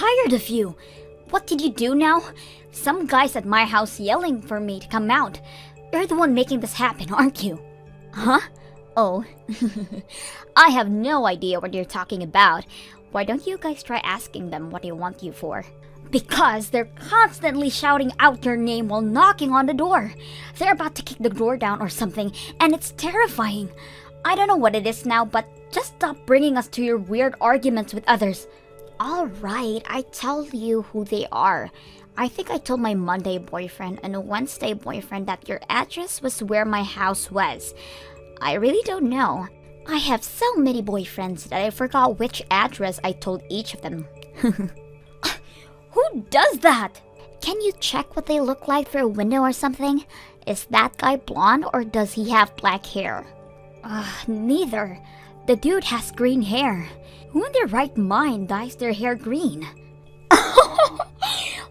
tired of you. What did you do now? Some guy's at my house yelling for me to come out. You're the one making this happen, aren't you? Huh? Oh. I have no idea what you're talking about. Why don't you guys try asking them what they want you for? Because they're constantly shouting out your name while knocking on the door. They're about to kick the door down or something, and it's terrifying. I don't know what it is now, but just stop bringing us to your weird arguments with others. Alright, I tell you who they are. I think I told my Monday boyfriend and a Wednesday boyfriend that your address was where my house was. I really don't know. I have so many boyfriends that I forgot which address I told each of them. Who does that? Can you check what they look like through a window or something? Is that guy blonde or does he have black hair? Neither. The dude has green hair. Who in their right mind dyes their hair green?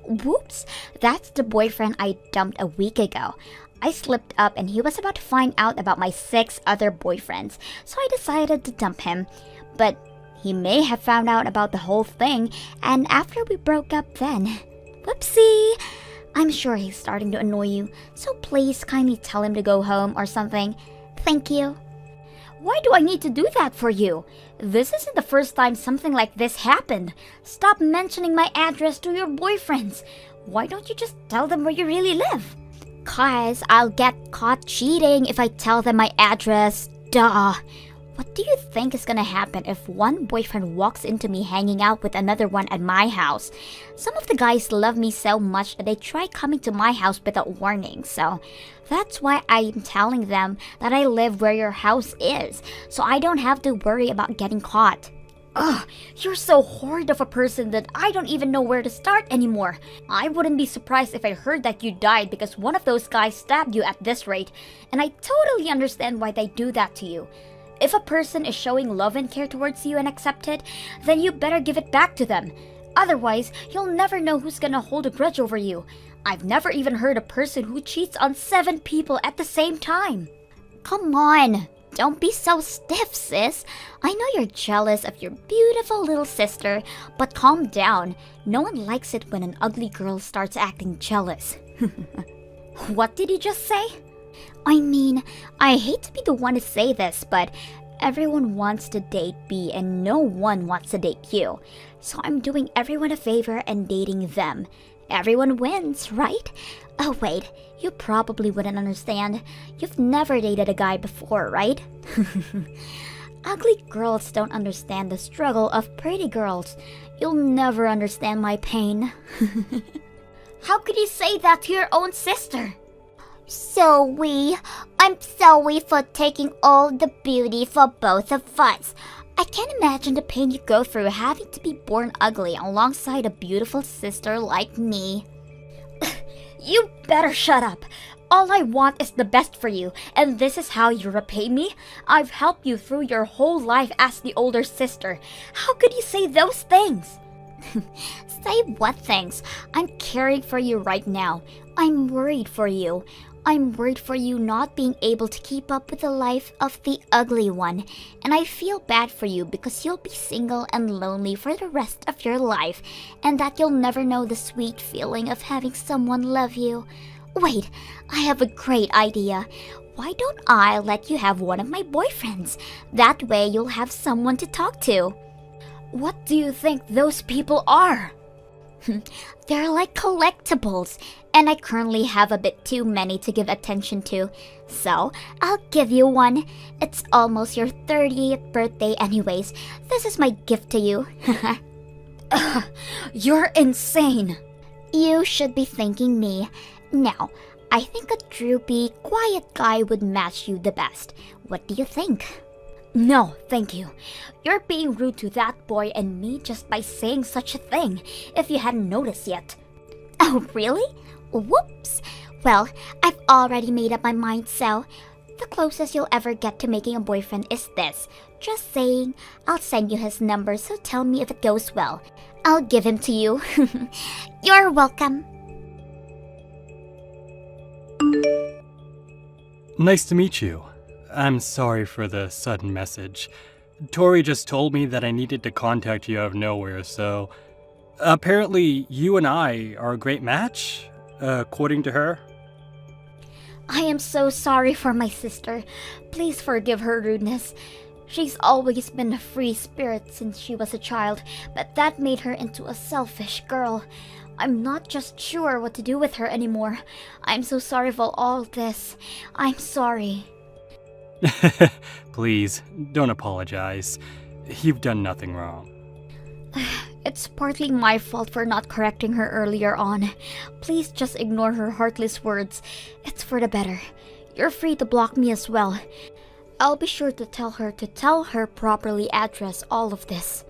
Whoops, that's the boyfriend I dumped a week ago. I slipped up and he was about to find out about my 6 other boyfriends, so I decided to dump him. But he may have found out about the whole thing, and after we broke up then. Whoopsie! I'm sure he's starting to annoy you, so please kindly tell him to go home or something. Thank you. Why do I need to do that for you? This isn't the first time something like this happened. Stop mentioning my address to your boyfriends. Why don't you just tell them where you really live? 'Cause I'll get caught cheating if I tell them my address. Duh. What do you think is gonna happen if one boyfriend walks into me hanging out with another one at my house? Some of the guys love me so much that they try coming to my house without warning, so that's why I'm telling them that I live where your house is, so I don't have to worry about getting caught. Ugh, you're so horrid of a person that I don't even know where to start anymore. I wouldn't be surprised if I heard that you died because one of those guys stabbed you at this rate, and I totally understand why they do that to you. If a person is showing love and care towards you and accept it, then you better give it back to them. Otherwise, you'll never know who's gonna hold a grudge over you. I've never even heard a person who cheats on 7 people at the same time. Come on, don't be so stiff, sis. I know you're jealous of your beautiful little sister, but calm down. No one likes it when an ugly girl starts acting jealous. What did you just say? I mean, I hate to be the one to say this, but everyone wants to date B and no one wants to date you. So I'm doing everyone a favor and dating them. Everyone wins, right? Oh wait, you probably wouldn't understand. You've never dated a guy before, right? Ugly girls don't understand the struggle of pretty girls. You'll never understand my pain. How could you say that to your own sister? I'm sorry for taking all the beauty for both of us. I can't imagine the pain you go through having to be born ugly alongside a beautiful sister like me. You better shut up. All I want is the best for you, and this is how you repay me? I've helped you through your whole life as the older sister. How could you say those things? Say what things? I'm caring for you right now. I'm worried for you. I'm worried for you not being able to keep up with the life of the ugly one. And I feel bad for you because you'll be single and lonely for the rest of your life, and that you'll never know the sweet feeling of having someone love you. Wait, I have a great idea. Why don't I let you have one of my boyfriends? That way you'll have someone to talk to. What do you think those people are? They're like collectibles, and I currently have a bit too many to give attention to. So, I'll give you one. It's almost your 30th birthday anyways. This is my gift to you. You're insane. You should be thanking me. Now, I think a droopy, quiet guy would match you the best. What do you think? No, thank you. You're being rude to that boy and me just by saying such a thing, if you hadn't noticed yet. Oh, really? Whoops. Well, I've already made up my mind, so the closest you'll ever get to making a boyfriend is this. Just saying. I'll send you his number, so tell me if it goes well. I'll give him to you. You're welcome. Nice to meet you. I'm sorry for the sudden message. Tori just told me that I needed to contact you out of nowhere, so Apparently, you and I are a great match, according to her. I am so sorry for my sister. Please forgive her rudeness. She's always been a free spirit since she was a child, but that made her into a selfish girl. I'm not just sure what to do with her anymore. I'm so sorry for all this. I'm sorry. Please, don't apologize. You've done nothing wrong. It's partly my fault for not correcting her earlier on. Please just ignore her heartless words. It's for the better. You're free to block me as well. I'll be sure to tell her properly address all of this.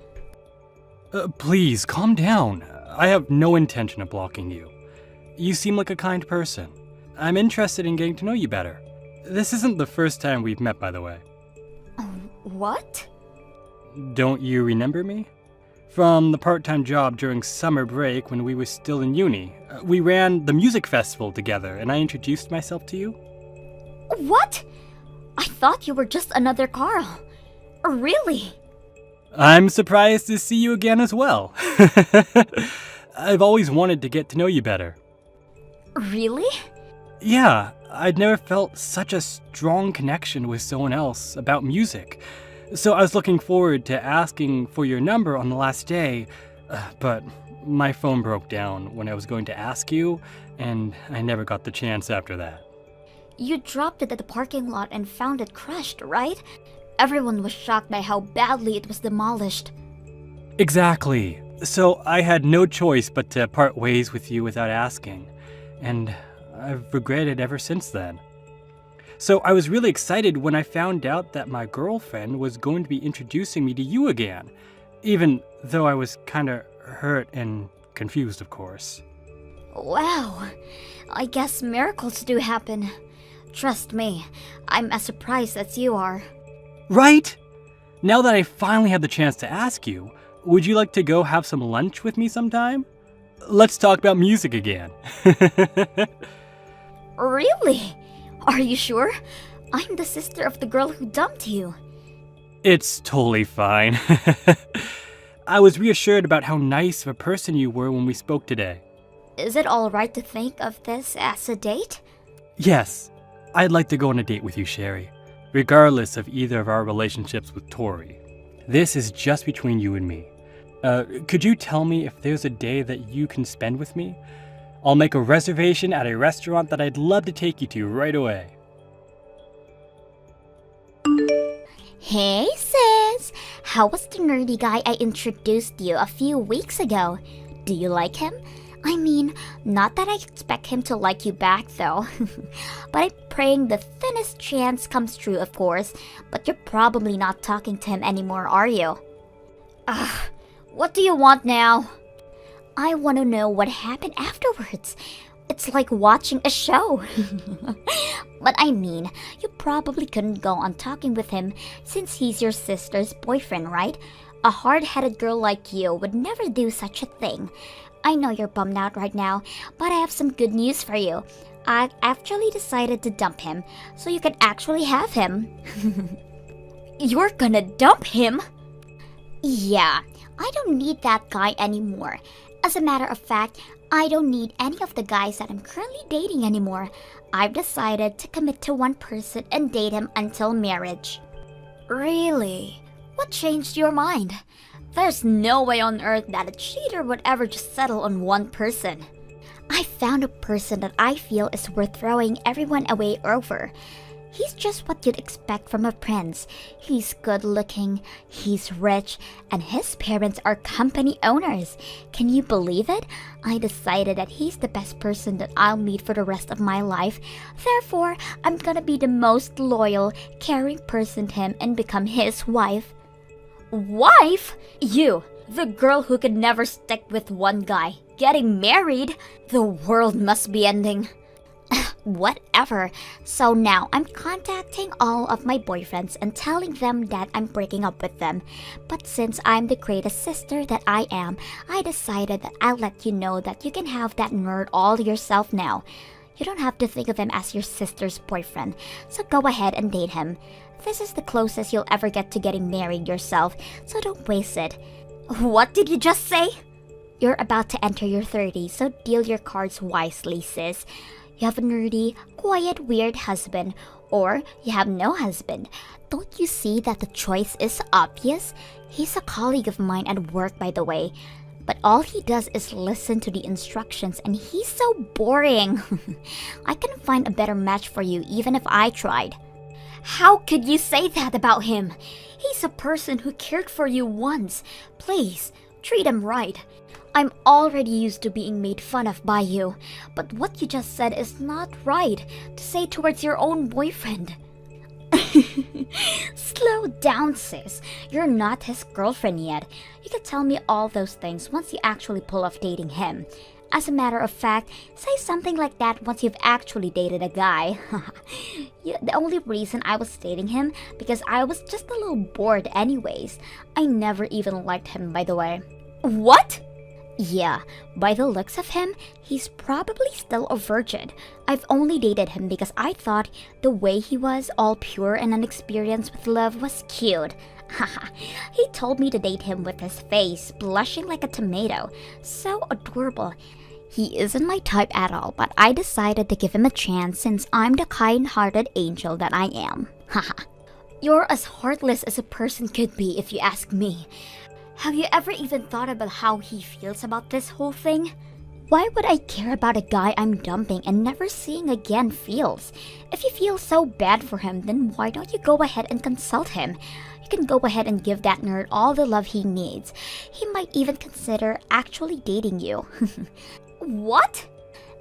Please, calm down. I have no intention of blocking you. You seem like a kind person. I'm interested in getting to know you better. This isn't the first time we've met, by the way. What? Don't you remember me? From the part-time job during summer break when we were still in uni. We ran the music festival together, and I introduced myself to you. What? I thought you were just another Carl. Really? I'm surprised to see you again as well. I've always wanted to get to know you better. Really? Yeah, I'd never felt such a strong connection with someone else about music. So I was looking forward to asking for your number on the last day, but my phone broke down when I was going to ask you, and I never got the chance after that. You dropped it at the parking lot and found it crushed, right? Everyone was shocked by how badly it was demolished. Exactly. So I had no choice but to part ways with you without asking, and I've regretted ever since then. So I was really excited when I found out that my girlfriend was going to be introducing me to you again, even though I was kinda hurt and confused, of course. Wow, I guess miracles do happen. Trust me, I'm as surprised as you are. Right? Now that I finally had the chance to ask you, would you like to go have some lunch with me sometime? Let's talk about music again. Really? Are you sure? I'm the sister of the girl who dumped you. It's totally fine. I was reassured about how nice of a person you were when we spoke today. Is it alright to think of this as a date? Yes, I'd like to go on a date with you, Sherry, regardless of either of our relationships with Tori. This is just between you and me. Could you tell me if there's a day that you can spend with me? I'll make a reservation at a restaurant that I'd love to take you to right away. Hey sis! How was the nerdy guy I introduced you a few weeks ago? Do you like him? I mean, not that I expect him to like you back though. But I'm praying the thinnest chance comes true, of course. But you're probably not talking to him anymore, are you? Ugh, what do you want now? I want to know what happened afterwards. It's like watching a show. But I mean, you probably couldn't go on talking with him since he's your sister's boyfriend, right? A hard-headed girl like you would never do such a thing. I know you're bummed out right now, but I have some good news for you. I actually decided to dump him, so you can actually have him. You're gonna dump him? Yeah, I don't need that guy anymore. As a matter of fact, I don't need any of the guys that I'm currently dating anymore. I've decided to commit to one person and date him until marriage. Really? What changed your mind? There's no way on earth that a cheater would ever just settle on one person. I found a person that I feel is worth throwing everyone away over. He's just what you'd expect from a prince. He's good looking, he's rich, and his parents are company owners. Can you believe it? I decided that he's the best person that I'll meet for the rest of my life. Therefore, I'm gonna be the most loyal, caring person to him and become his wife. Wife? You, the girl who could never stick with one guy, getting married? The world must be ending. Whatever. So now I'm contacting all of my boyfriends and telling them that I'm breaking up with them. But since I'm the greatest sister that I am, I decided that I'll let you know that you can have that nerd all yourself now. You don't have to think of him as your sister's boyfriend, so go ahead and date him. This is the closest you'll ever get to getting married yourself, so don't waste it. What did you just say? You're about to enter your 30s, so deal your cards wisely, sis. You have a nerdy, quiet, weird husband, or you have no husband. Don't you see that the choice is obvious? He's a colleague of mine at work, by the way. But all he does is listen to the instructions, and he's so boring. I couldn't find a better match for you even if I tried. How could you say that about him? He's a person who cared for you once. Please, treat him right. I'm already used to being made fun of by you, but what you just said is not right to say towards your own boyfriend. Slow down, sis. You're not his girlfriend yet. You can tell me all those things once you actually pull off dating him. As a matter of fact, say something like that once you've actually dated a guy. The only reason I was dating him because I was just a little bored anyways. I never even liked him, by the way. What? Yeah, by the looks of him, he's probably still a virgin. I've only dated him because I thought the way he was, all pure and unexperienced with love, was cute. Haha, he told me to date him with his face blushing like a tomato. So adorable. He isn't my type at all, but I decided to give him a chance since I'm the kind-hearted angel that I am. Haha. You're as heartless as a person could be if you ask me. Have you ever even thought about how he feels about this whole thing? Why would I care about a guy I'm dumping and never seeing again feels? If you feel so bad for him, then why don't you go ahead and consult him? You can go ahead and give that nerd all the love he needs. He might even consider actually dating you. What?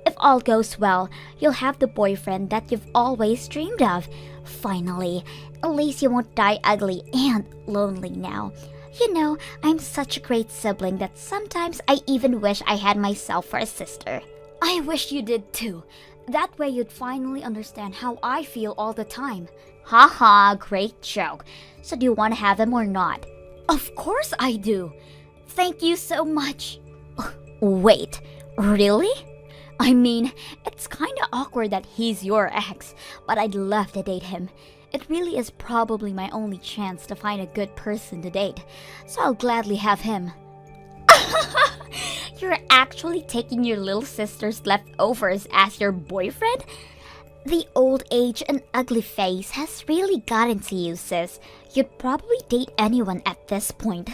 If all goes well, you'll have the boyfriend that you've always dreamed of. Finally, at least you won't die ugly and lonely now. You know, I'm such a great sibling that sometimes I even wish I had myself for a sister. I wish you did too. That way you'd finally understand how I feel all the time. Haha, great joke. So do you want to have him or not? Of course I do. Thank you so much. Wait, really? I mean, it's kinda awkward that he's your ex, but I'd love to date him. It really is probably my only chance to find a good person to date, so I'll gladly have him. You're actually taking your little sister's leftovers as your boyfriend? The old age and ugly face has really gotten to you, sis. You'd probably date anyone at this point.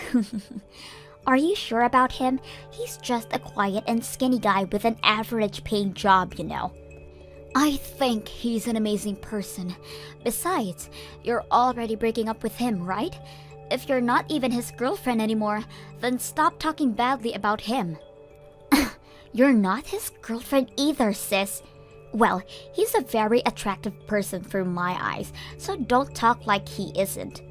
Are you sure about him? He's just a quiet and skinny guy with an average paying job, you know. I think he's an amazing person. Besides, you're already breaking up with him, right? If you're not even his girlfriend anymore, then stop talking badly about him. You're not his girlfriend either, sis. Well, he's a very attractive person through my eyes, so don't talk like he isn't.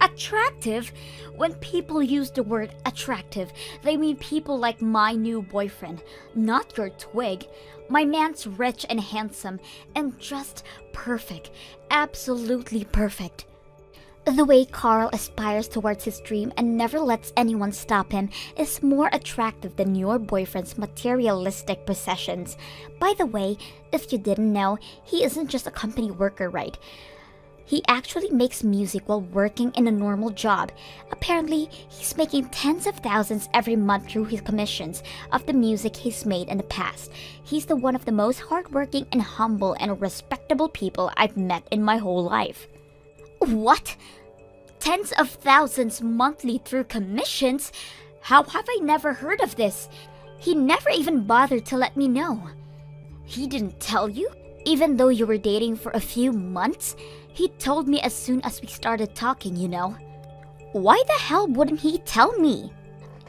Attractive? When people use the word attractive, they mean people like my new boyfriend, not your twig. My man's rich and handsome and just perfect. Absolutely perfect. The way Carl aspires towards his dream and never lets anyone stop him is more attractive than your boyfriend's materialistic possessions. By the way, if you didn't know, he isn't just a company worker, right? He actually makes music while working in a normal job. Apparently, he's making tens of thousands every month through his commissions of the music he's made in the past. He's the one of the most hardworking and humble and respectable people I've met in my whole life. What? Tens of thousands monthly through commissions? How have I never heard of this? He never even bothered to let me know. He didn't tell you? Even though you were dating for a few months? He told me as soon as we started talking, you know. Why the hell wouldn't he tell me?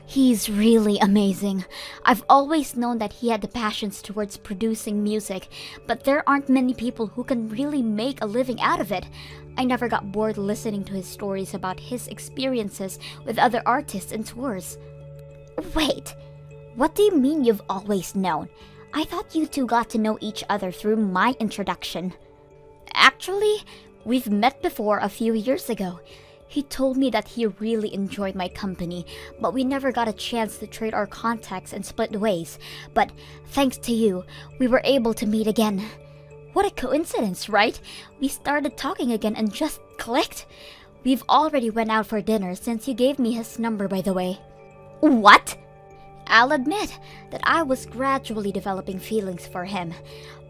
He's really amazing. I've always known that he had the passions towards producing music, but there aren't many people who can really make a living out of it. I never got bored listening to his stories about his experiences with other artists and tours. Wait, what do you mean you've always known? I thought you two got to know each other through my introduction. Actually, we've met before a few years ago. He told me that he really enjoyed my company, but we never got a chance to trade our contacts and split ways. But thanks to you, we were able to meet again. What a coincidence, right? We started talking again and just clicked. We've already went out for dinner since you gave me his number, by the way. What? I'll admit that I was gradually developing feelings for him,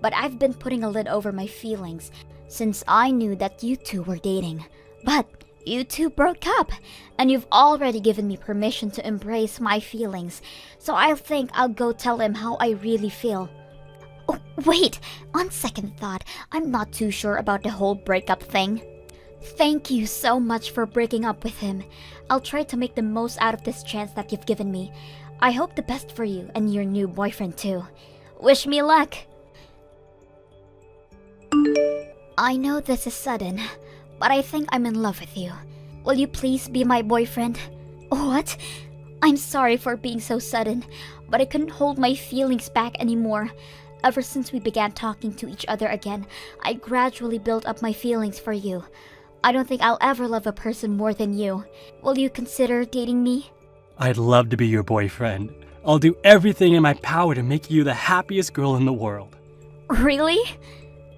but I've been putting a lid over my feelings since I knew that you two were dating. But you two broke up, and you've already given me permission to embrace my feelings, so I think I'll go tell him how I really feel. Oh, wait, on second thought, I'm not too sure about the whole breakup thing. Thank you so much for breaking up with him. I'll try to make the most out of this chance that you've given me. I hope the best for you and your new boyfriend too. Wish me luck. I know this is sudden, but I think I'm in love with you. Will you please be my boyfriend? What? I'm sorry for being so sudden, but I couldn't hold my feelings back anymore. Ever since we began talking to each other again, I gradually built up my feelings for you. I don't think I'll ever love a person more than you. Will you consider dating me? I'd love to be your boyfriend. I'll do everything in my power to make you the happiest girl in the world. Really?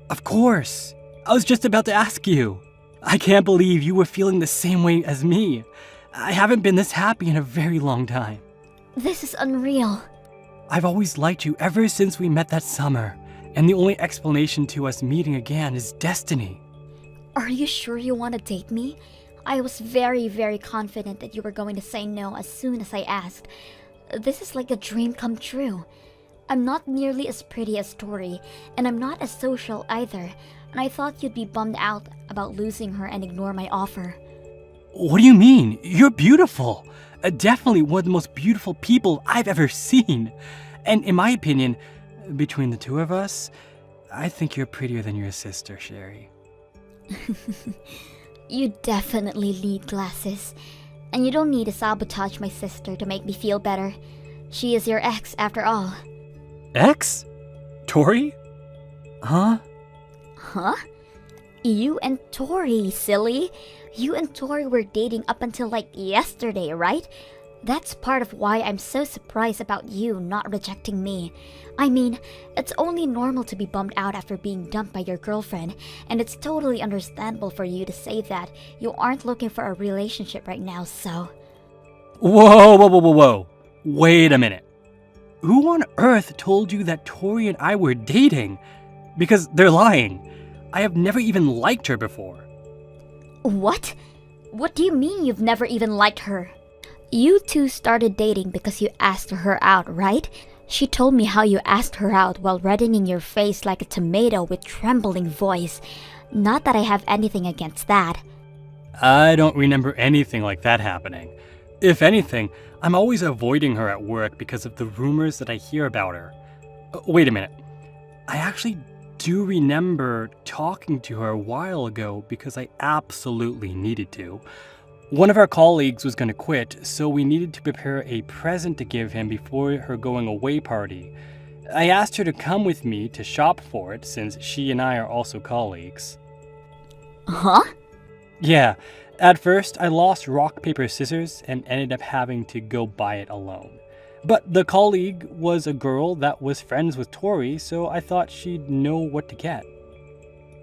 Of course. I was just about to ask you. I can't believe you were feeling the same way as me. I haven't been this happy in a very long time. This is unreal. I've always liked you ever since we met that summer, and the only explanation to us meeting again is destiny. Are you sure you want to date me? I was very confident that you were going to say no as soon as I asked. This is like a dream come true. I'm not nearly as pretty as Tori, and I'm not as social either, and I thought you'd be bummed out about losing her and ignore my offer. What do you mean? You're beautiful. Definitely one of the most beautiful people I've ever seen. And in my opinion, between the two of us, I think you're prettier than your sister, Sherry. You definitely need glasses. And you don't need to sabotage my sister to make me feel better. She is your ex after all. Ex? Tori? Huh? Huh? You and Tori, silly. You and Tori were dating up until like yesterday, right? That's part of why I'm so surprised about you not rejecting me. I mean, it's only normal to be bummed out after being dumped by your girlfriend, and it's totally understandable for you to say that you aren't looking for a relationship right now, so... Whoa. Wait a minute. Who on earth told you that Tori and I were dating? Because they're lying. I have never even liked her before. What? What do you mean you've never even liked her? You two started dating because you asked her out, right? She told me how you asked her out while reddening your face like a tomato with trembling voice. Not that I have anything against that. I don't remember anything like that happening. If anything, I'm always avoiding her at work because of the rumors that I hear about her. Wait a minute. I actually do remember talking to her a while ago because I absolutely needed to. One of our colleagues was going to quit, so we needed to prepare a present to give him before her going away party. I asked her to come with me to shop for it since she and I are also colleagues. Huh? Yeah, at first I lost rock, paper, scissors and ended up having to go buy it alone. But the colleague was a girl that was friends with Tori, so I thought she'd know what to get.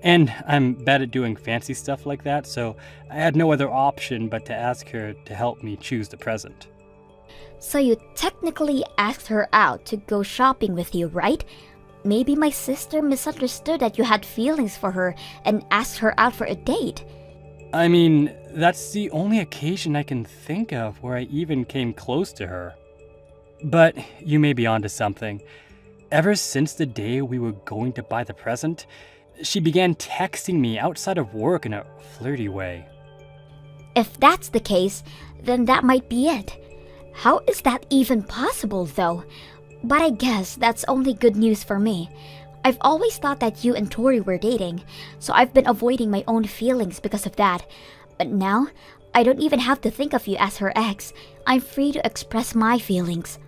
And I'm bad at doing fancy stuff like that, so I had no other option but to ask her to help me choose the present. So you technically asked her out to go shopping with you, right? Maybe my sister misunderstood that you had feelings for her and asked her out for a date. I mean, that's the only occasion I can think of where I even came close to her. But you may be onto something. Ever since the day we were going to buy the present, she began texting me outside of work in a flirty way. If that's the case, then that might be it. How is that even possible, though? But I guess that's only good news for me. I've always thought that you and Tori were dating, so I've been avoiding my own feelings because of that. But now, I don't even have to think of you as her ex. I'm free to express my feelings.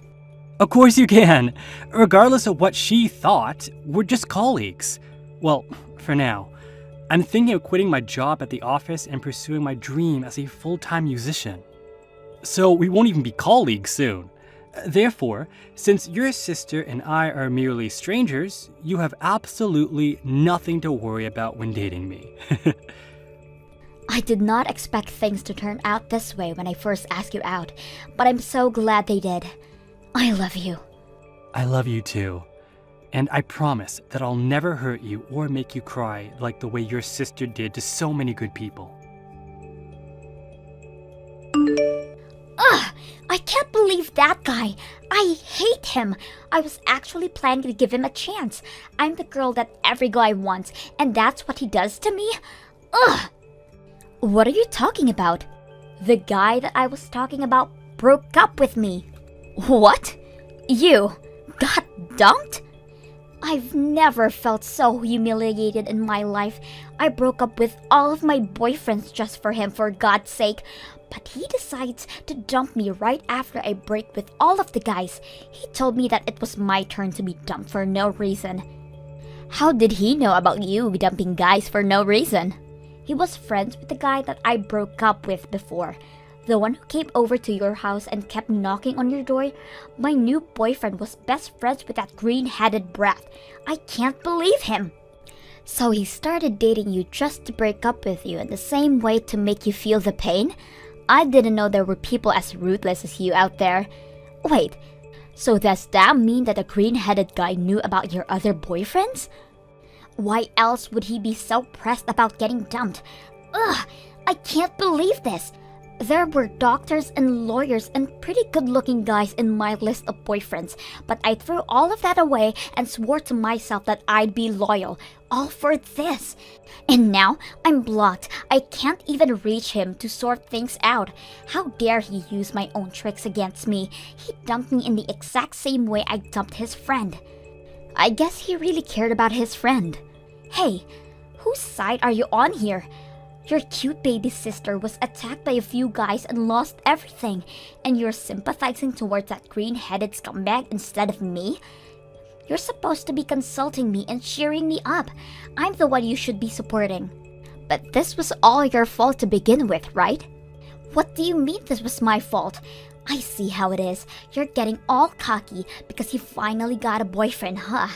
Of course you can. Regardless of what she thought, we're just colleagues. Well, for now. I'm thinking of quitting my job at the office and pursuing my dream as a full-time musician. So we won't even be colleagues soon. Therefore, since your sister and I are merely strangers, you have absolutely nothing to worry about when dating me. I I did not expect things to turn out this way when I first asked you out, but I'm so glad they did. I love you. I love you too. And I promise that I'll never hurt you or make you cry like the way your sister did to so many good people. Ugh! I can't believe that guy. I hate him. I was actually planning to give him a chance. I'm the girl that every guy wants, and that's what he does to me? Ugh! What are you talking about? The guy that I was talking about broke up with me. What? You got dumped? I've never felt so humiliated in my life. I broke up with all of my boyfriends just for him, for God's sake. But he decides to dump me right after I break with all of the guys. He told me that it was my turn to be dumped for no reason. How did he know about you dumping guys for no reason? He was friends with the guy that I broke up with before. The one who came over to your house and kept knocking on your door. My new boyfriend was best friends with that green-headed brat. I can't believe him. So he started dating you just to break up with you in the same way to make you feel the pain? I didn't know there were people as ruthless as you out there. Wait, so does that mean that the green-headed guy knew about your other boyfriends? Why else would he be so pressed about getting dumped? Ugh, I can't believe this. There were doctors and lawyers and pretty good-looking guys in my list of boyfriends, but I threw all of that away and swore to myself that I'd be loyal, all for this. And now I'm blocked. I can't even reach him to sort things out. How dare he use my own tricks against me? He dumped me in the exact same way I dumped his friend. I guess he really cared about his friend. Hey, whose side are you on here? Your cute baby sister was attacked by a few guys and lost everything, and you're sympathizing towards that green-headed scumbag instead of me? You're supposed to be consulting me and cheering me up. I'm the one you should be supporting. But this was all your fault to begin with, right? What do you mean this was my fault? I see how it is. You're getting all cocky because you finally got a boyfriend, huh?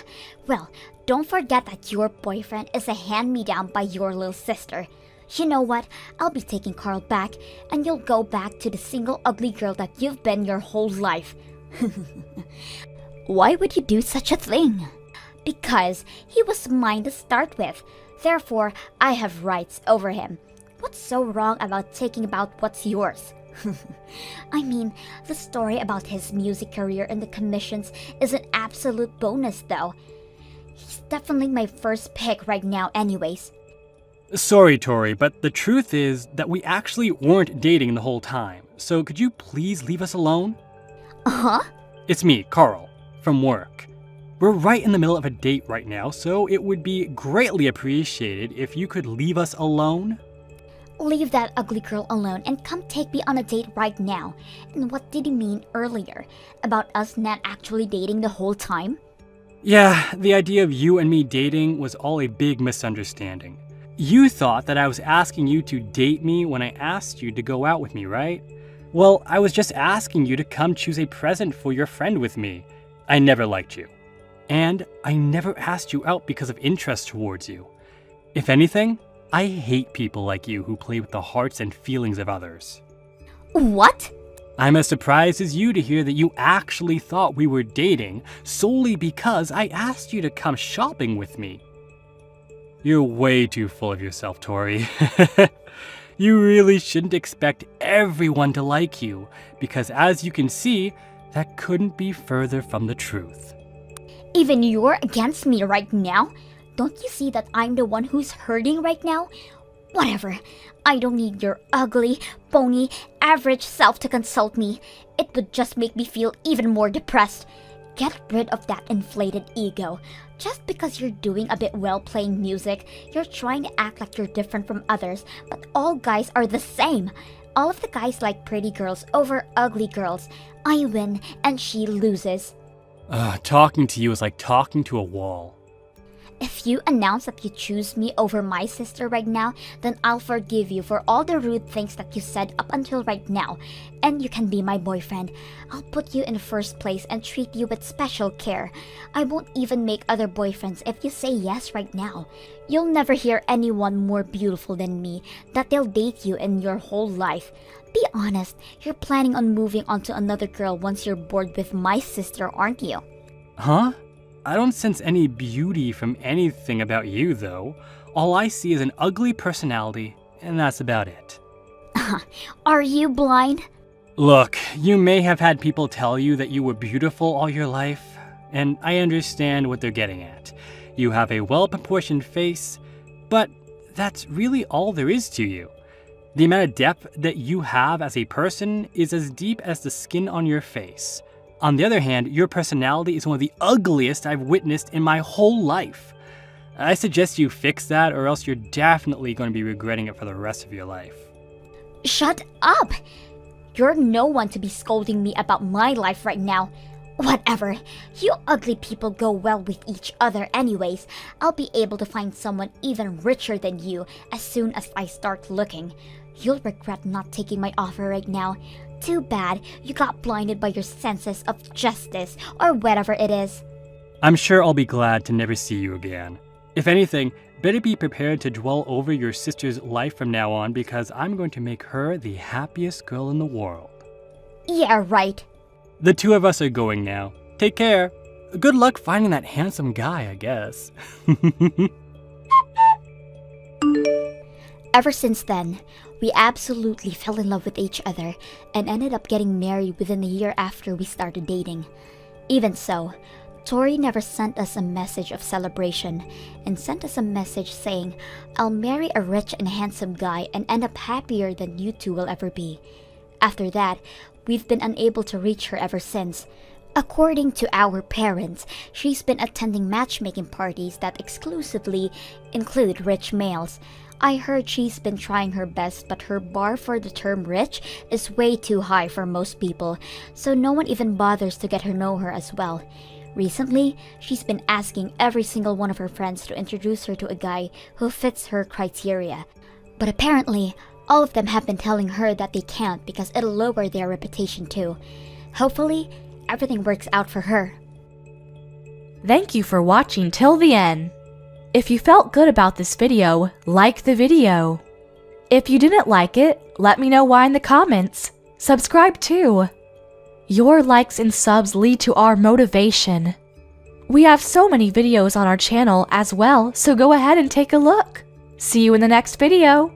Well, don't forget that your boyfriend is a hand-me-down by your little sister. You know what? I'll be taking Carl back, and you'll go back to the single ugly girl that you've been your whole life. Why would you do such a thing? Because he was mine to start with. Therefore, I have rights over him. What's so wrong about taking about what's yours? I mean, the story about his music career and the commissions is an absolute bonus, though. He's definitely my first pick right now anyways. Sorry, Tori, but the truth is that we actually weren't dating the whole time. So could you please leave us alone? Uh-huh? It's me, Carl, from work. We're right in the middle of a date right now, so it would be greatly appreciated if you could leave us alone. Leave that ugly girl alone and come take me on a date right now. And what did you mean earlier? About us not actually dating the whole time? Yeah, the idea of you and me dating was all a big misunderstanding. You thought that I was asking you to date me when I asked you to go out with me, right? Well, I was just asking you to come choose a present for your friend with me. I never liked you. And I never asked you out because of interest towards you. If anything, I hate people like you who play with the hearts and feelings of others. What? I'm as surprised as you to hear that you actually thought we were dating solely because I asked you to come shopping with me. You're way too full of yourself, Tori. You really shouldn't expect everyone to like you, because as you can see, that couldn't be further from the truth. Even you're against me right now? Don't you see that I'm the one who's hurting right now? Whatever. I don't need your ugly, phony, average self to consult me. It would just make me feel even more depressed. Get rid of that inflated ego. Just because you're doing a bit well playing music, you're trying to act like you're different from others, but all guys are the same. All of the guys like pretty girls over ugly girls. I win and she loses. Talking to you is like talking to a wall. If you announce that you choose me over my sister right now, then I'll forgive you for all the rude things that you said up until right now, and you can be my boyfriend. I'll put you in first place and treat you with special care. I won't even make other boyfriends if you say yes right now. You'll never hear anyone more beautiful than me that they'll date you in your whole life. Be honest, you're planning on moving on to another girl once you're bored with my sister, aren't you? Huh? I don't sense any beauty from anything about you, though. All I see is an ugly personality, and that's about it. Are you blind? Look, you may have had people tell you that you were beautiful all your life, and I understand what they're getting at. You have a well-proportioned face, but that's really all there is to you. The amount of depth that you have as a person is as deep as the skin on your face. On the other hand, your personality is one of the ugliest I've witnessed in my whole life. I suggest you fix that, or else you're definitely going to be regretting it for the rest of your life. Shut up! You're no one to be scolding me about my life right now. Whatever. You ugly people go well with each other anyways. I'll be able to find someone even richer than you as soon as I start looking. You'll regret not taking my offer right now. Too bad you got blinded by your senses of justice, or whatever it is. I'm sure I'll be glad to never see you again. If anything, better be prepared to dwell over your sister's life from now on, because I'm going to make her the happiest girl in the world. Yeah, right. The two of us are going now. Take care. Good luck finding that handsome guy, I guess. Ever since then, we absolutely fell in love with each other and ended up getting married within a year after we started dating. Even so, Tori never sent us a message of celebration and sent us a message saying, "I'll marry a rich and handsome guy and end up happier than you two will ever be." After that, we've been unable to reach her ever since. According to our parents, she's been attending matchmaking parties that exclusively include rich males. I heard she's been trying her best, but her bar for the term rich is way too high for most people, so no one even bothers to get her know her as well. Recently, she's been asking every single one of her friends to introduce her to a guy who fits her criteria. But apparently, all of them have been telling her that they can't because it'll lower their reputation too. Hopefully, everything works out for her. Thank you for watching till the end. If you felt good about this video, like the video. If you didn't like it, let me know why in the comments. Subscribe too. Your likes and subs lead to our motivation. We have so many videos on our channel as well, so go ahead and take a look. See you in the next video.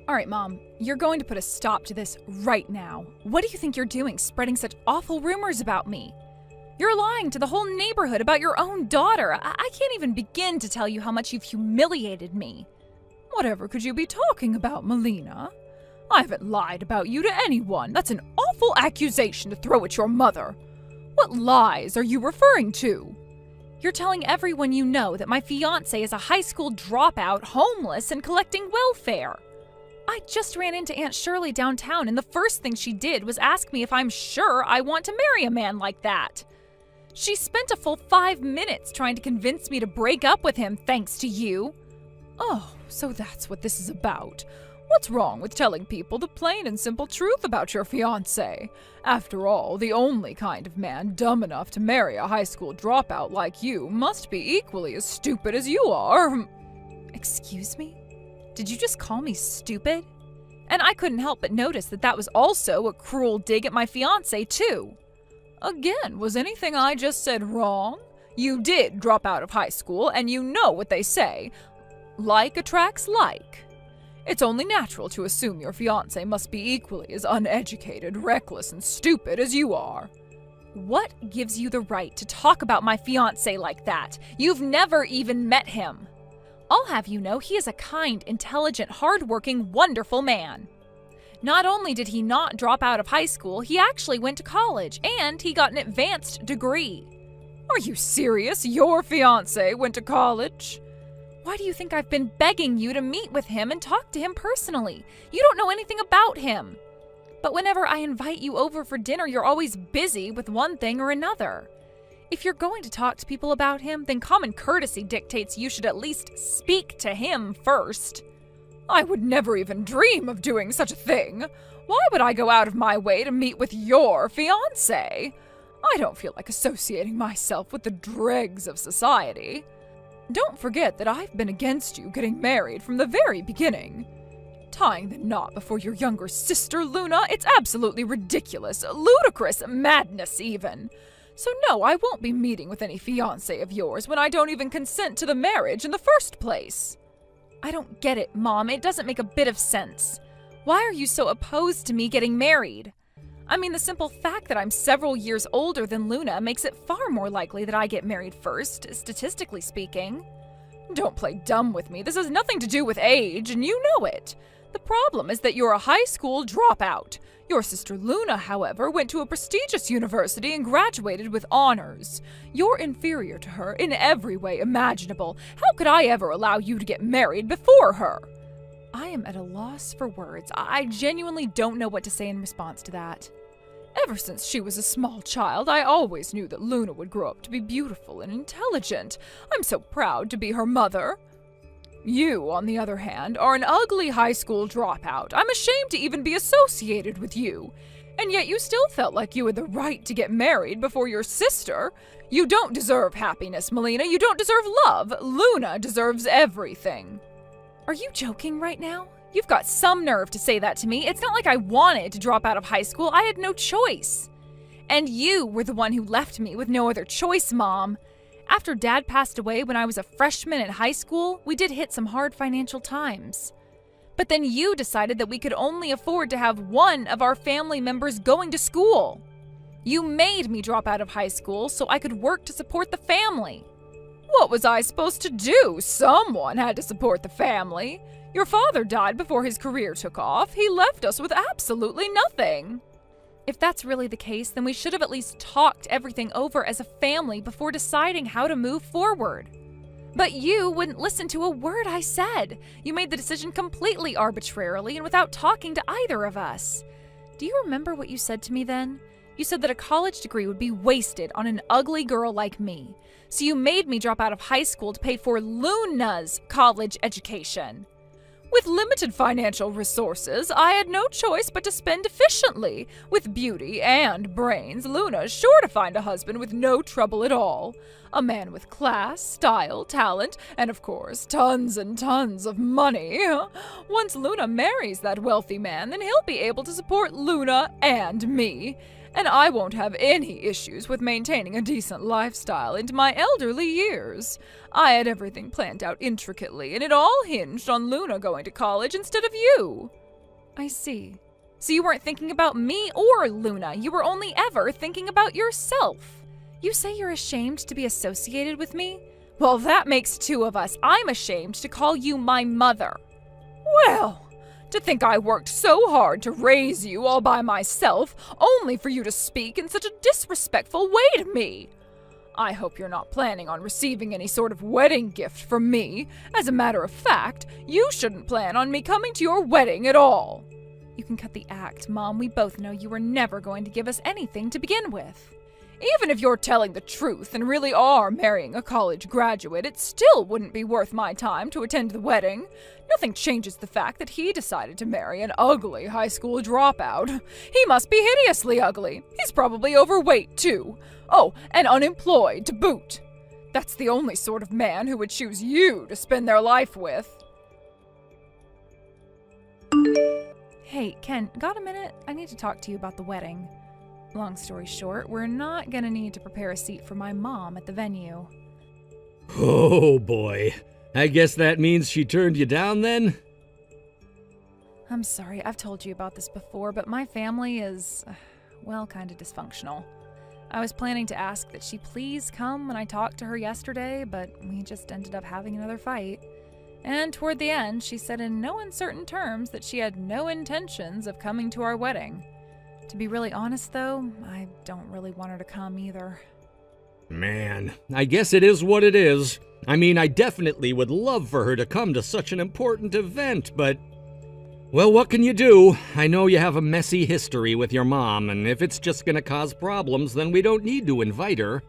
Alright, Mom, you're going to put a stop to this right now. What do you think you're doing, spreading such awful rumors about me? You're lying to the whole neighborhood about your own daughter. I can't even begin to tell you how much you've humiliated me. Whatever could you be talking about, Melina? I haven't lied about you to anyone. That's an awful accusation to throw at your mother. What lies are you referring to? You're telling everyone you know that my fiancé is a high school dropout, homeless, and collecting welfare. I just ran into Aunt Shirley downtown, and the first thing she did was ask me if I'm sure I want to marry a man like that. She spent a full 5 minutes trying to convince me to break up with him, thanks to you. Oh, so that's what this is about. What's wrong with telling people the plain and simple truth about your fiancé? After all, the only kind of man dumb enough to marry a high school dropout like you must be equally as stupid as you are. Excuse me? Did you just call me stupid? And I couldn't help but notice that that was also a cruel dig at my fiancé, too. Again, was anything I just said wrong? You did drop out of high school, and you know what they say. Like attracts like. It's only natural to assume your fiancé must be equally as uneducated, reckless, and stupid as you are. What gives you the right to talk about my fiancé like that? You've never even met him. I'll have you know he is a kind, intelligent, hardworking, wonderful man. Not only did he not drop out of high school, he actually went to college, and he got an advanced degree. Are you serious? Your fiancé went to college? Why do you think I've been begging you to meet with him and talk to him personally? You don't know anything about him. But whenever I invite you over for dinner, you're always busy with one thing or another. If you're going to talk to people about him, then common courtesy dictates you should at least speak to him first. I would never even dream of doing such a thing. Why would I go out of my way to meet with your fiancé? I don't feel like associating myself with the dregs of society. Don't forget that I've been against you getting married from the very beginning. Tying the knot before your younger sister, Luna, it's absolutely ridiculous, ludicrous, madness even. So no, I won't be meeting with any fiancé of yours when I don't even consent to the marriage in the first place. I don't get it, Mom. It doesn't make a bit of sense. Why are you so opposed to me getting married? I mean, the simple fact that I'm several years older than Luna makes it far more likely that I get married first, statistically speaking. Don't play dumb with me. This has nothing to do with age, and you know it. The problem is that you're a high school dropout. Your sister Luna, however, went to a prestigious university and graduated with honors. You're inferior to her in every way imaginable. How could I ever allow you to get married before her? I am at a loss for words. I genuinely don't know what to say in response to that. Ever since she was a small child, I always knew that Luna would grow up to be beautiful and intelligent. I'm so proud to be her mother. You, on the other hand, are an ugly high school dropout. I'm ashamed to even be associated with you. And yet you still felt like you had the right to get married before your sister. You don't deserve happiness, Melina. You don't deserve love. Luna deserves everything. Are you joking right now? You've got some nerve to say that to me. It's not like I wanted to drop out of high school. I had no choice. And you were the one who left me with no other choice, Mom. After Dad passed away when I was a freshman in high school, we did hit some hard financial times. But then you decided that we could only afford to have one of our family members going to school. You made me drop out of high school so I could work to support the family. What was I supposed to do? Someone had to support the family. Your father died before his career took off. He left us with absolutely nothing. If that's really the case, then we should have at least talked everything over as a family before deciding how to move forward. But you wouldn't listen to a word I said. You made the decision completely arbitrarily and without talking to either of us. Do you remember what you said to me then? You said that a college degree would be wasted on an ugly girl like me. So you made me drop out of high school to pay for Luna's college education. With limited financial resources, I had no choice but to spend efficiently. With beauty and brains, Luna's sure to find a husband with no trouble at all. A man with class, style, talent, and of course, tons and tons of money. Once Luna marries that wealthy man, then he'll be able to support Luna and me. And I won't have any issues with maintaining a decent lifestyle into my elderly years. I had everything planned out intricately, and it all hinged on Luna going to college instead of you. I see. So you weren't thinking about me or Luna. You were only ever thinking about yourself. You say you're ashamed to be associated with me? Well, that makes two of us. I'm ashamed to call you my mother. Well, to think I worked so hard to raise you all by myself, only for you to speak in such a disrespectful way to me. I hope you're not planning on receiving any sort of wedding gift from me. As a matter of fact, you shouldn't plan on me coming to your wedding at all. You can cut the act, Mom. We both know you were never going to give us anything to begin with. Even if you're telling the truth and really are marrying a college graduate, it still wouldn't be worth my time to attend the wedding. Nothing changes the fact that he decided to marry an ugly high school dropout. He must be hideously ugly. He's probably overweight, too. Oh, and unemployed to boot. That's the only sort of man who would choose you to spend their life with. Hey, Ken, got a minute? I need to talk to you about the wedding. Long story short, we're not gonna need to prepare a seat for my mom at the venue. Oh boy. I guess that means she turned you down then? I'm sorry, I've told you about this before, but my family is, well, kind of dysfunctional. I was planning to ask that she please come when I talked to her yesterday, but we just ended up having another fight. And toward the end, she said in no uncertain terms that she had no intentions of coming to our wedding. To be really honest, though, I don't really want her to come either. Man, I guess it is what it is. I mean, I definitely would love for her to come to such an important event, but... Well, what can you do? I know you have a messy history with your mom, and if it's just gonna cause problems, then we don't need to invite her.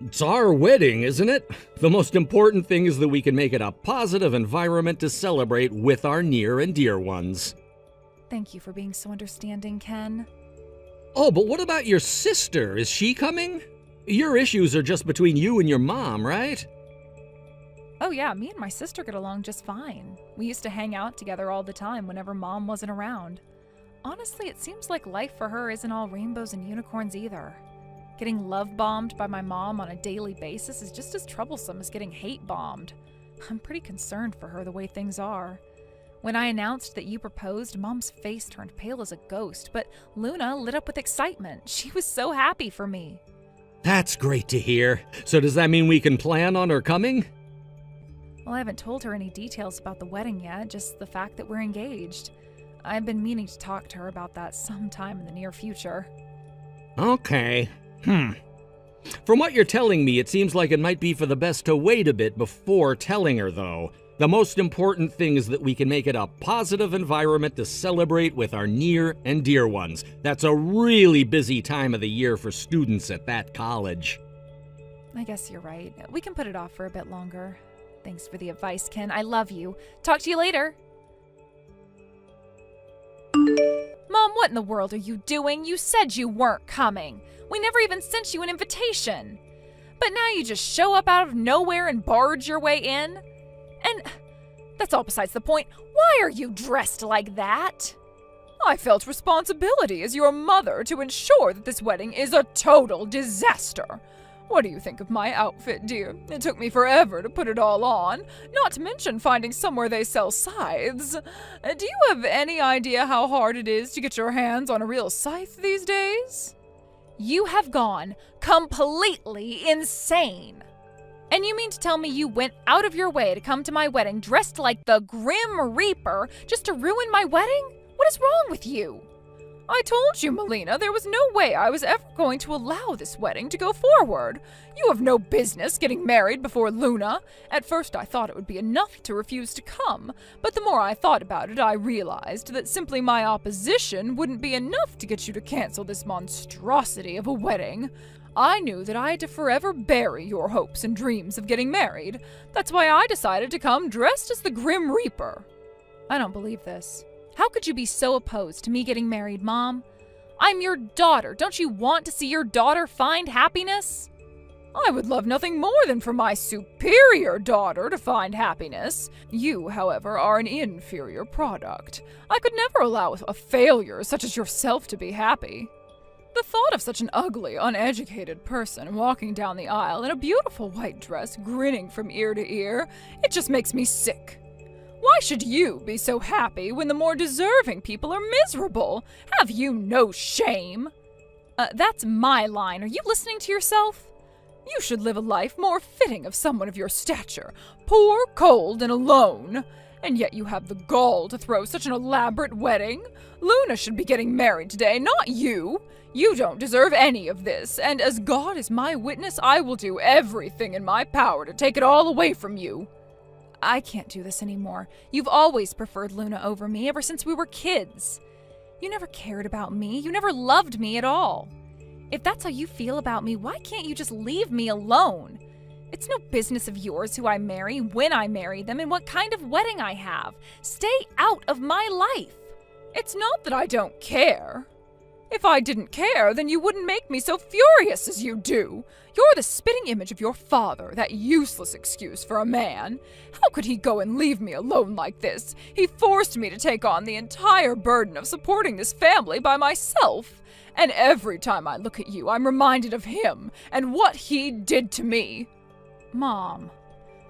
It's our wedding, isn't it? The most important thing is that we can make it a positive environment to celebrate with our near and dear ones. Thank you for being so understanding, Ken. Oh, but what about your sister? Is she coming? Your issues are just between you and your mom, right? Oh yeah, me and my sister get along just fine. We used to hang out together all the time whenever Mom wasn't around. Honestly, it seems like life for her isn't all rainbows and unicorns either. Getting love-bombed by my mom on a daily basis is just as troublesome as getting hate-bombed. I'm pretty concerned for her the way things are. When I announced that you proposed, Mom's face turned pale as a ghost, but Luna lit up with excitement. She was so happy for me. That's great to hear. So does that mean we can plan on her coming? Well, I haven't told her any details about the wedding yet, just the fact that we're engaged. I've been meaning to talk to her about that sometime in the near future. Okay. From what you're telling me, it seems like it might be for the best to wait a bit before telling her, though. The most important thing is that we can make it a positive environment to celebrate with our near and dear ones. That's a really busy time of the year for students at that college. I guess you're right. We can put it off for a bit longer. Thanks for the advice, Ken. I love you. Talk to you later. Mom, what in the world are you doing? You said you weren't coming. We never even sent you an invitation. But now you just show up out of nowhere and barge your way in? And that's all besides the point. Why are you dressed like that? I felt responsibility as your mother to ensure that this wedding is a total disaster. What do you think of my outfit, dear? It took me forever to put it all on, not to mention finding somewhere they sell scythes. Do you have any idea how hard it is to get your hands on a real scythe these days? You have gone completely insane. And you mean to tell me you went out of your way to come to my wedding dressed like the Grim Reaper just to ruin my wedding? What is wrong with you? I told you, Melina, there was no way I was ever going to allow this wedding to go forward. You have no business getting married before Luna. At first I thought it would be enough to refuse to come, but the more I thought about it, I realized that simply my opposition wouldn't be enough to get you to cancel this monstrosity of a wedding. I knew that I had to forever bury your hopes and dreams of getting married. That's why I decided to come dressed as the Grim Reaper. I don't believe this. How could you be so opposed to me getting married, Mom? I'm your daughter. Don't you want to see your daughter find happiness? I would love nothing more than for my superior daughter to find happiness. You, however, are an inferior product. I could never allow a failure such as yourself to be happy. The thought of such an ugly, uneducated person walking down the aisle in a beautiful white dress, grinning from ear to ear, it just makes me sick. Why should you be so happy when the more deserving people are miserable? Have you no shame? That's my line. Are you listening to yourself? You should live a life more fitting of someone of your stature, poor, cold, and alone. And yet you have the gall to throw such an elaborate wedding. Luna should be getting married today, not you. You don't deserve any of this, and as God is my witness, I will do everything in my power to take it all away from you. I can't do this anymore. You've always preferred Luna over me ever since we were kids. You never cared about me. You never loved me at all. If that's how you feel about me, why can't you just leave me alone? It's no business of yours who I marry, when I marry them, and what kind of wedding I have. Stay out of my life. It's not that I don't care. If I didn't care, then you wouldn't make me so furious as you do. You're the spitting image of your father, that useless excuse for a man. How could he go and leave me alone like this? He forced me to take on the entire burden of supporting this family by myself. And every time I look at you, I'm reminded of him and what he did to me. Mom,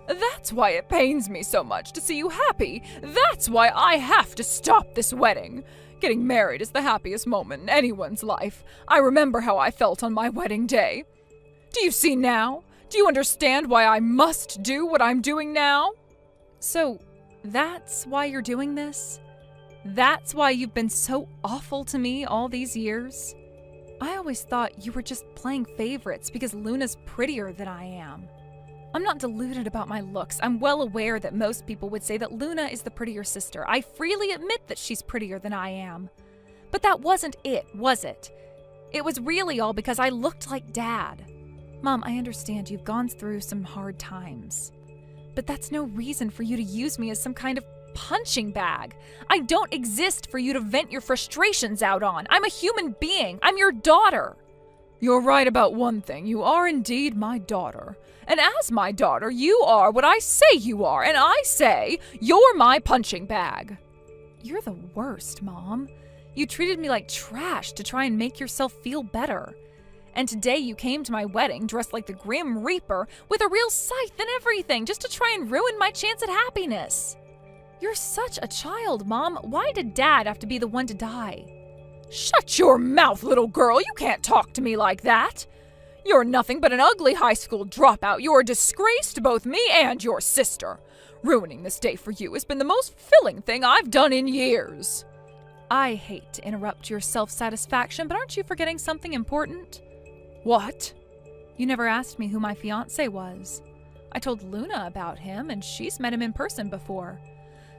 that's why it pains me so much to see you happy. That's why I have to stop this wedding. Getting married is the happiest moment in anyone's life. I remember how I felt on my wedding day. Do you see now? Do you understand why I must do what I'm doing now? So, that's why you're doing this? That's why you've been so awful to me all these years? I always thought you were just playing favorites because Luna's prettier than I am. I'm not deluded about my looks. I'm well aware that most people would say that Luna is the prettier sister. I freely admit that she's prettier than I am. But that wasn't it, was it? It was really all because I looked like Dad. Mom, I understand you've gone through some hard times. But that's no reason for you to use me as some kind of punching bag. I don't exist for you to vent your frustrations out on. I'm a human being. I'm your daughter. You're right about one thing. You are indeed my daughter. And as my daughter, you are what I say you are. And I say you're my punching bag. You're the worst, Mom. You treated me like trash to try and make yourself feel better. And today you came to my wedding dressed like the Grim Reaper with a real scythe and everything just to try and ruin my chance at happiness. You're such a child, Mom. Why did Dad have to be the one to die? Shut your mouth, little girl. You can't talk to me like that. You're nothing but an ugly high school dropout. You're a disgrace to both me and your sister. Ruining this day for you has been the most filling thing I've done in years. I hate to interrupt your self-satisfaction, but aren't you forgetting something important? What? You never asked me who my fiancé was. I told Luna about him, and she's met him in person before.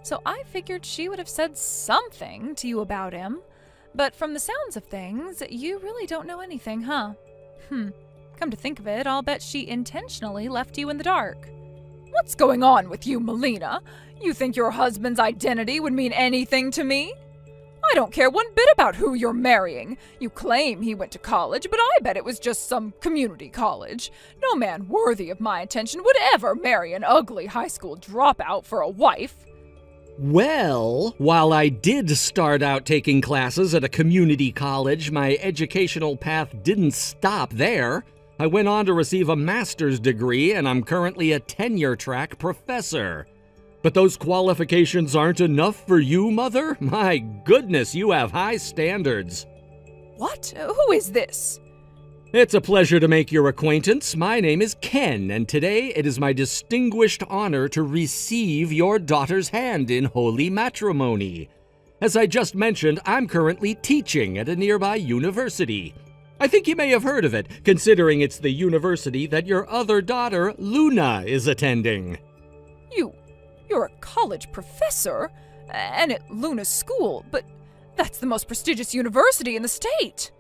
So I figured she would have said something to you about him. But from the sounds of things, you really don't know anything, huh? Come to think of it, I'll bet she intentionally left you in the dark. What's going on with you, Melina? You think your husband's identity would mean anything to me? I don't care one bit about who you're marrying. You claim he went to college, but I bet it was just some community college. No man worthy of my attention would ever marry an ugly high school dropout for a wife. Well, while I did start out taking classes at a community college, my educational path didn't stop there. I went on to receive a master's degree, and I'm currently a tenure-track professor. But those qualifications aren't enough for you, Mother? My goodness, you have high standards. What? Who is this? It's a pleasure to make your acquaintance. My name is Ken, and today it is my distinguished honor to receive your daughter's hand in holy matrimony. As I just mentioned, I'm currently teaching at a nearby university. I think you may have heard of it, considering it's the university that your other daughter, Luna, is attending. You're a college professor, and at Luna's school, but that's the most prestigious university in the state.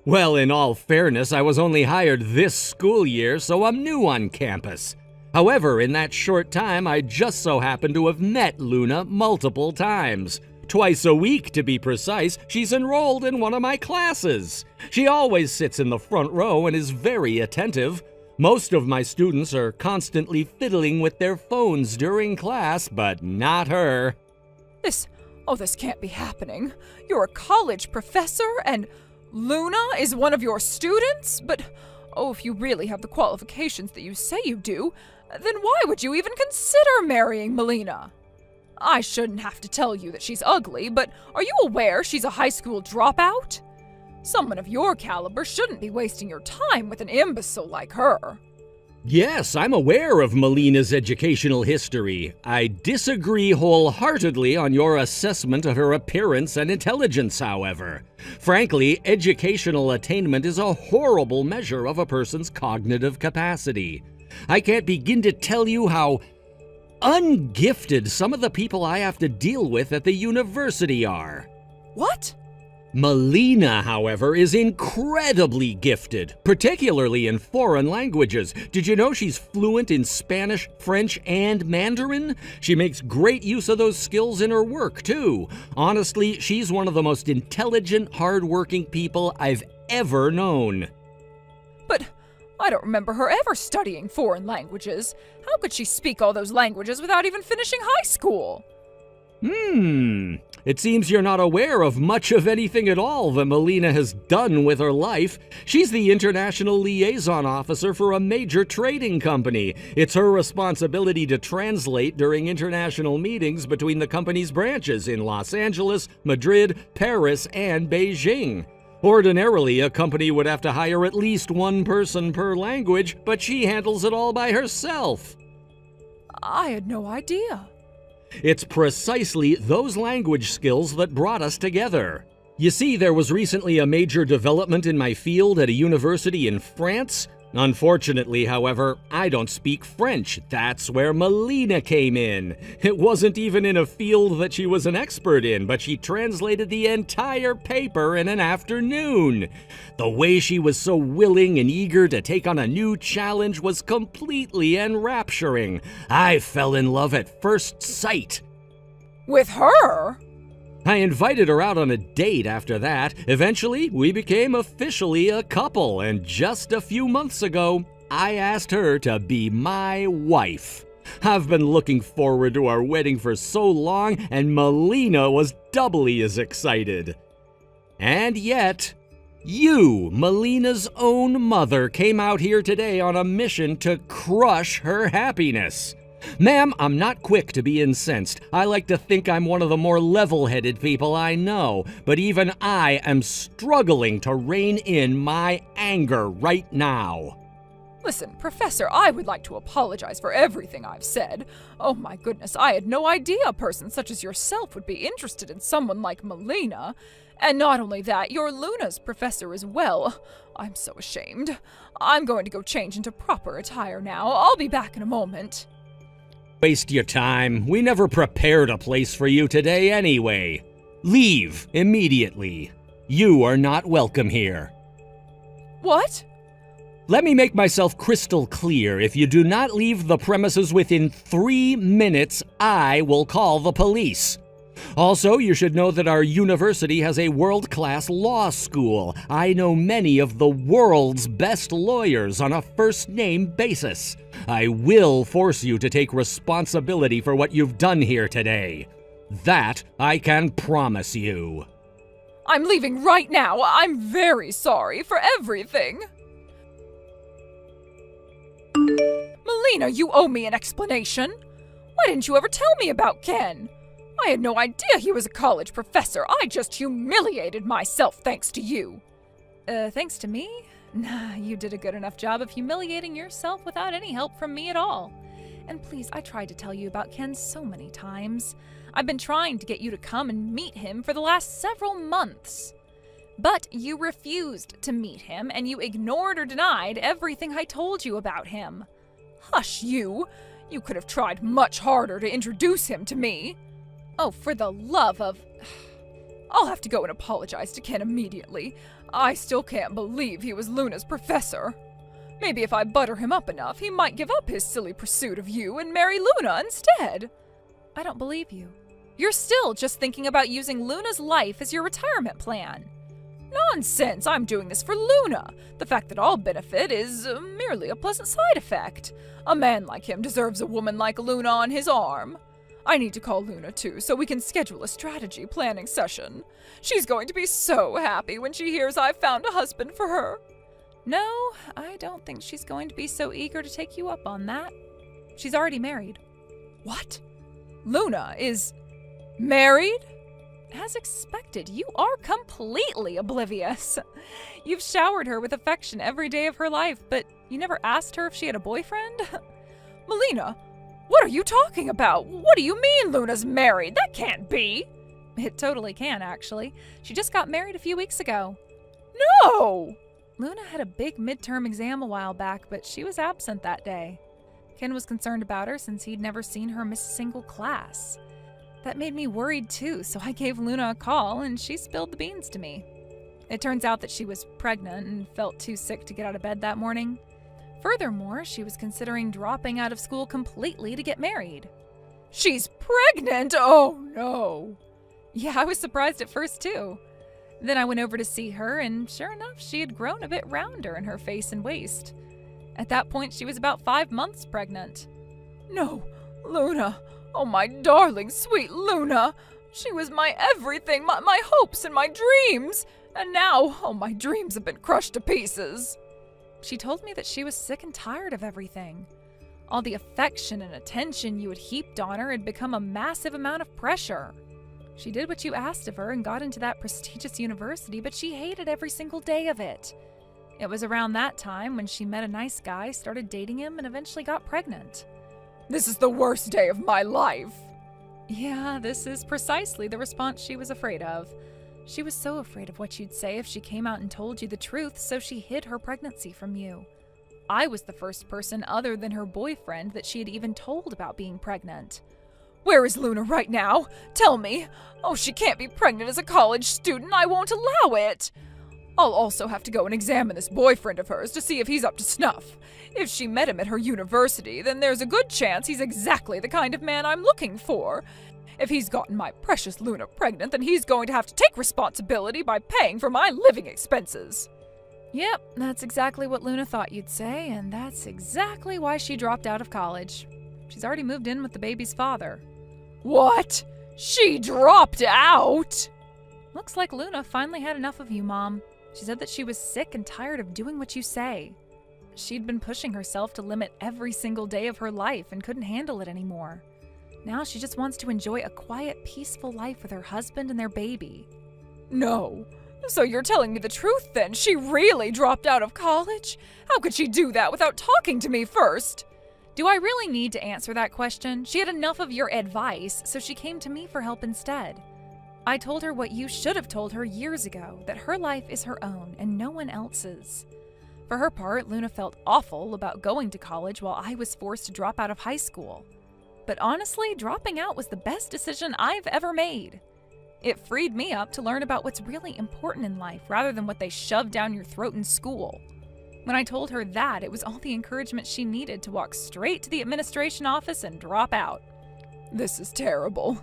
Well, in all fairness, I was only hired this school year, so I'm new on campus. However, in that short time, I just so happened to have met Luna multiple times. Twice a week, to be precise, she's enrolled in one of my classes. She always sits in the front row and is very attentive. Most of my students are constantly fiddling with their phones during class, but not her. This can't be happening. You're a college professor, and Luna is one of your students? But, if you really have the qualifications that you say you do, then why would you even consider marrying Melina? I shouldn't have to tell you that she's ugly, but are you aware she's a high school dropout? Someone of your caliber shouldn't be wasting your time with an imbecile like her. Yes, I'm aware of Melina's educational history. I disagree wholeheartedly on your assessment of her appearance and intelligence, however. Frankly, educational attainment is a horrible measure of a person's cognitive capacity. I can't begin to tell you how ungifted some of the people I have to deal with at the university are. What? Melina, however, is incredibly gifted, particularly in foreign languages. Did you know she's fluent in Spanish, French, and Mandarin? She makes great use of those skills in her work, too. Honestly, she's one of the most intelligent, hardworking people I've ever known. But I don't remember her ever studying foreign languages. How could she speak all those languages without even finishing high school? It seems you're not aware of much of anything at all that Melina has done with her life. She's the international liaison officer for a major trading company. It's her responsibility to translate during international meetings between the company's branches in Los Angeles, Madrid, Paris, and Beijing. Ordinarily, a company would have to hire at least one person per language, but she handles it all by herself. I had no idea. It's precisely those language skills that brought us together. You see, there was recently a major development in my field at a university in France. Unfortunately, however, I don't speak French. That's where Melina came in. It wasn't even in a field that she was an expert in, but she translated the entire paper in an afternoon. The way she was so willing and eager to take on a new challenge was completely enrapturing. I fell in love at first sight. With her? I invited her out on a date after that. Eventually, we became officially a couple, and just a few months ago, I asked her to be my wife. I've been looking forward to our wedding for so long, and Melina was doubly as excited. And yet, you, Melina's own mother, came out here today on a mission to crush her happiness. Ma'am, I'm not quick to be incensed. I like to think I'm one of the more level-headed people I know, but even I am struggling to rein in my anger right now. Listen, Professor, I would like to apologize for everything I've said. Oh my goodness, I had no idea a person such as yourself would be interested in someone like Melina. And not only that, you're Luna's professor as well. I'm so ashamed. I'm going to go change into proper attire now. I'll be back in a moment. Waste your time. We never prepared a place for you today anyway. Leave immediately. You are not welcome here. What? Let me make myself crystal clear. If you do not leave the premises within 3 minutes, I will call the police. Also, you should know that our university has a world-class law school. I know many of the world's best lawyers on a first-name basis. I will force you to take responsibility for what you've done here today. That I can promise you. I'm leaving right now. I'm very sorry for everything. Melina, you owe me an explanation. Why didn't you ever tell me about Ken? I had no idea he was a college professor. I just humiliated myself thanks to you. Thanks to me? Nah, you did a good enough job of humiliating yourself without any help from me at all. And please, I tried to tell you about Ken so many times. I've been trying to get you to come and meet him for the last several months. But you refused to meet him, and you ignored or denied everything I told you about him. Hush, you! You could have tried much harder to introduce him to me. Oh, for the love of... I'll have to go and apologize to Ken immediately. I still can't believe he was Luna's professor. Maybe if I butter him up enough, he might give up his silly pursuit of you and marry Luna instead. I don't believe you. You're still just thinking about using Luna's life as your retirement plan. Nonsense! I'm doing this for Luna. The fact that I'll benefit is merely a pleasant side effect. A man like him deserves a woman like Luna on his arm. I need to call Luna too, so we can schedule a strategy planning session. She's going to be so happy when she hears I've found a husband for her. No, I don't think she's going to be so eager to take you up on that. She's already married. What? Luna is married? As expected, you are completely oblivious. You've showered her with affection every day of her life, but you never asked her if she had a boyfriend? Melina, what are you talking about? What do you mean Luna's married? That can't be. It totally can, actually. She just got married a few weeks ago. No! Luna had a big midterm exam a while back, but she was absent that day. Ken was concerned about her since he'd never seen her miss a single class. That made me worried too, so I gave Luna a call and she spilled the beans to me. It turns out that she was pregnant and felt too sick to get out of bed that morning. Furthermore, she was considering dropping out of school completely to get married. She's pregnant? Oh no! Yeah, I was surprised at first too. Then I went over to see her, and sure enough, she had grown a bit rounder in her face and waist. At that point, she was about 5 months pregnant. No, Luna! Oh, my darling, sweet Luna! She was my everything, my hopes and my dreams! And now, oh, my dreams have been crushed to pieces. She told me that she was sick and tired of everything. All the affection and attention you had heaped on her had become a massive amount of pressure. She did what you asked of her and got into that prestigious university, but she hated every single day of it. It was around that time when she met a nice guy, started dating him, and eventually got pregnant. This is the worst day of my life. Yeah, this is precisely the response she was afraid of. She was so afraid of what you'd say if she came out and told you the truth, so she hid her pregnancy from you. I was the first person other than her boyfriend that she had even told about being pregnant. Where is Luna right now? Tell me. Oh, she can't be pregnant as a college student. I won't allow it. I'll also have to go and examine this boyfriend of hers to see if he's up to snuff. If she met him at her university, then there's a good chance he's exactly the kind of man I'm looking for. If he's gotten my precious Luna pregnant, then he's going to have to take responsibility by paying for my living expenses. Yep, that's exactly what Luna thought you'd say, and that's exactly why she dropped out of college. She's already moved in with the baby's father. What? She dropped out? Looks like Luna finally had enough of you, Mom. She said that she was sick and tired of doing what you say. She'd been pushing herself to limit every single day of her life and couldn't handle it anymore. Now she just wants to enjoy a quiet, peaceful life with her husband and their baby. No. So you're telling me the truth then? She really dropped out of college? How could she do that without talking to me first? Do I really need to answer that question? She had enough of your advice, so she came to me for help instead. I told her what you should have told her years ago, that her life is her own and no one else's. For her part, Luna felt awful about going to college while I was forced to drop out of high school. But honestly, dropping out was the best decision I've ever made. It freed me up to learn about what's really important in life rather than what they shove down your throat in school. When I told her that, it was all the encouragement she needed to walk straight to the administration office and drop out. This is terrible.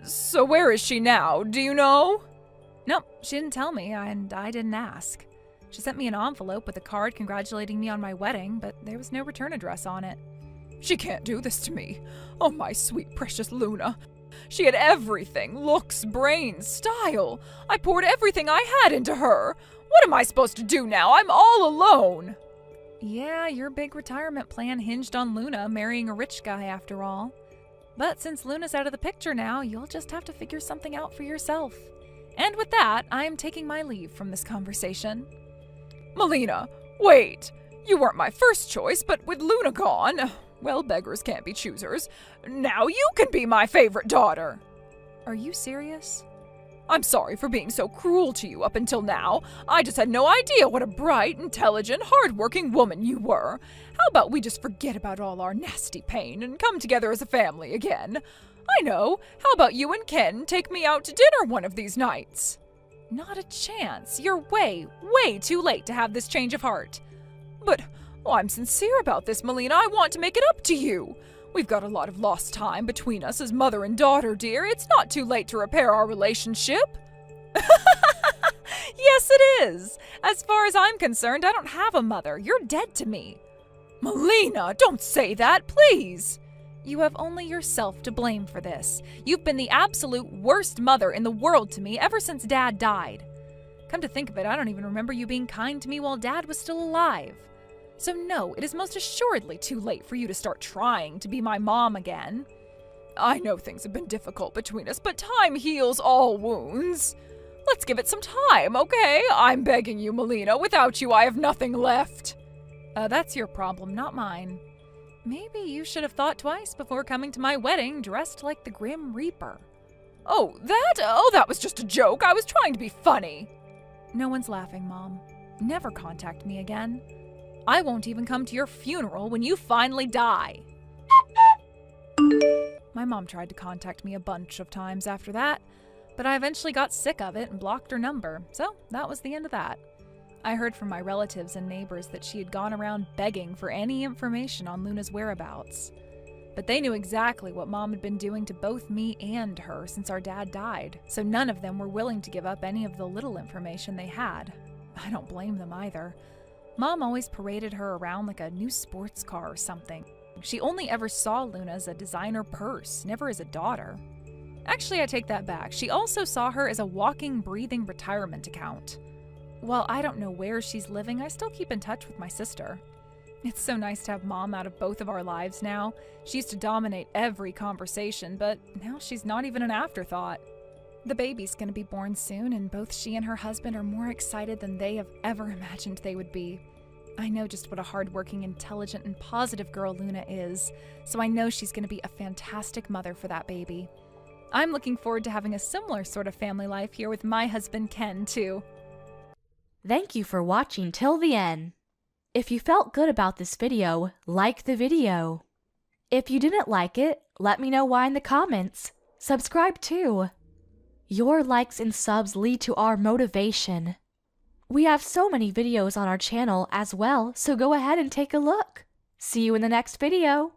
So where is she now? Do you know? Nope, she didn't tell me, and I didn't ask. She sent me an envelope with a card congratulating me on my wedding, but there was no return address on it. She can't do this to me. Oh, my sweet, precious Luna. She had everything, looks, brains, style. I poured everything I had into her. What am I supposed to do now? I'm all alone. Yeah, your big retirement plan hinged on Luna marrying a rich guy after all. But since Luna's out of the picture now, you'll just have to figure something out for yourself. And with that, I'm taking my leave from this conversation. Melina, wait! You weren't my first choice, but with Luna gone, well, beggars can't be choosers. Now you can be my favorite daughter! Are you serious? I'm sorry for being so cruel to you up until now. I just had no idea what a bright, intelligent, hard-working woman you were. How about we just forget about all our nasty pain and come together as a family again? I know. How about you and Ken take me out to dinner one of these nights? Not a chance. You're way, way too late to have this change of heart. But I'm sincere about this, Melina. I want to make it up to you. We've got a lot of lost time between us as mother and daughter, dear. It's not too late to repair our relationship. Yes, it is. As far as I'm concerned, I don't have a mother. You're dead to me. Melina, don't say that, please. You have only yourself to blame for this. You've been the absolute worst mother in the world to me ever since Dad died. Come to think of it, I don't even remember you being kind to me while Dad was still alive. So no, it is most assuredly too late for you to start trying to be my mom again. I know things have been difficult between us, but time heals all wounds. Let's give it some time, okay? I'm begging you, Melina. Without you, I have nothing left. That's your problem, not mine. Maybe you should have thought twice before coming to my wedding dressed like the Grim Reaper. Oh, that was just a joke. I was trying to be funny. No one's laughing, Mom. Never contact me again. I won't even come to your funeral when you finally die. My mom tried to contact me a bunch of times after that, but I eventually got sick of it and blocked her number, so that was the end of that. I heard from my relatives and neighbors that she had gone around begging for any information on Luna's whereabouts. But they knew exactly what Mom had been doing to both me and her since our dad died, so none of them were willing to give up any of the little information they had. I don't blame them either. Mom always paraded her around like a new sports car or something. She only ever saw Luna as a designer purse, never as a daughter. Actually, I take that back. She also saw her as a walking, breathing retirement account. While I don't know where she's living, I still keep in touch with my sister. It's so nice to have Mom out of both of our lives now. She used to dominate every conversation, but now she's not even an afterthought. The baby's gonna be born soon, and both she and her husband are more excited than they have ever imagined they would be. I know just what a hardworking, intelligent, and positive girl Luna is, so I know she's gonna be a fantastic mother for that baby. I'm looking forward to having a similar sort of family life here with my husband Ken, too. Thank you for watching till the end. If you felt good about this video, like the video. If you didn't like it, let me know why in the comments. Subscribe too. Your likes and subs lead to our motivation. We have so many videos on our channel as well, so go ahead and take a look. See you in the next video.